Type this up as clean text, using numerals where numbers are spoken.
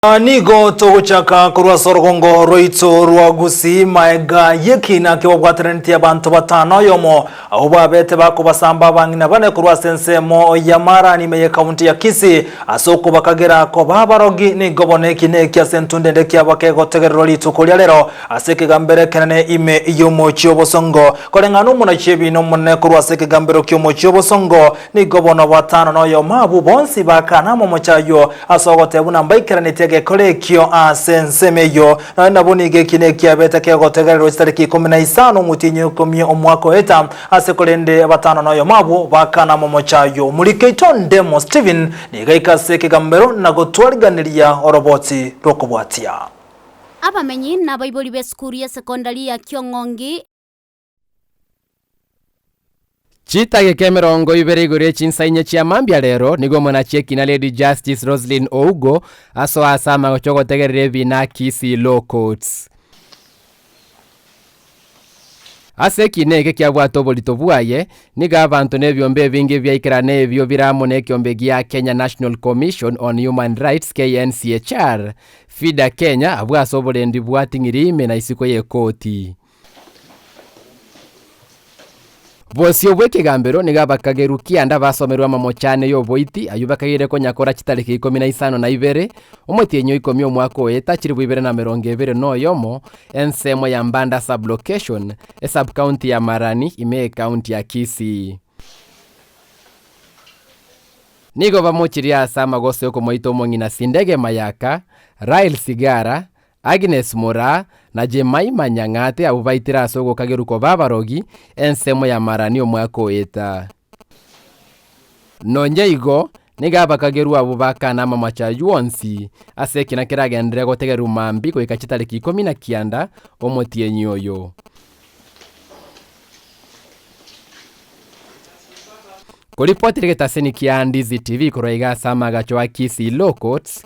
Nigo toguchaka kurwa sorgongo roito rwagusi maega yekina kiwabwateraniti abantu batano yomo aho babete bako basamba bangina bane kurwa sensemo yamara ni meye kaunti ya Kisii asoko bakagera ko babarogi ni gobone kine kya sentunde ndeki abakego tegerero litukolya lero aseke gambere kenane ime yomo cyobosongo kolengano muna chebi no munne kurwa seke gambero kyomo cyobosongo ni gobono batano no yomabu bonsi bakana mo mochayo asogote buna mbaikiranite kole kyo asensemeyo na bonige kine kiabeta kego tegerero tariki 15 mutinyo komye omwako eta asekolende batano nayo mabo bakana momochayo mulikeito ndemo Steven nigaika seke gambero nagotwaliganiria oroboti rokobwatia abamenyi n'abayiboli b'eskuru ya sekondari ya Kyongongi Chitage kemerongo ibere igure chinsainye chia mambia lero nigo mwana cheki na Lady Justice Roslyn Ougo aso asama gochoko tegerere bina Kisii Law Courts. Aseki neke kia bwato bolitobuaye niga abantu nebyombe bingi byaikirane ebyo biramo nekyombe gya Kenya National Commission on Human Rights KNCHR FIDA Kenya abwaso bolendi bwatingirime na isiko ye koti. Bosio bweke gambero niga bakagerukia nda basomerwa mamochane yo boiti ayubakagire ko nyakora kitariki 15 na ibere omotienyo 10 omwako eta chiri bwibere na 20 no yomo ensemo ya Mbanda sublocation sub county ya Marani ime county ya Kisii nigo bamochiria sama gose ko moito mongina Sindege Mayaka Rail Sigara Agnes Mora na Jemaima Nyang'ate abo baitira asogo kageruko babarogi ensemo ya Marani omwako eta nonyeigo niga bakageru abo bakana mamacha yuonsi aseki na kiragendere gotegeru mambi ko ikachitariki 19 omotienyo yo Kolipoti rege taseni kia Ndizi TV kuroiga sama gacho wa Kisii Law Courts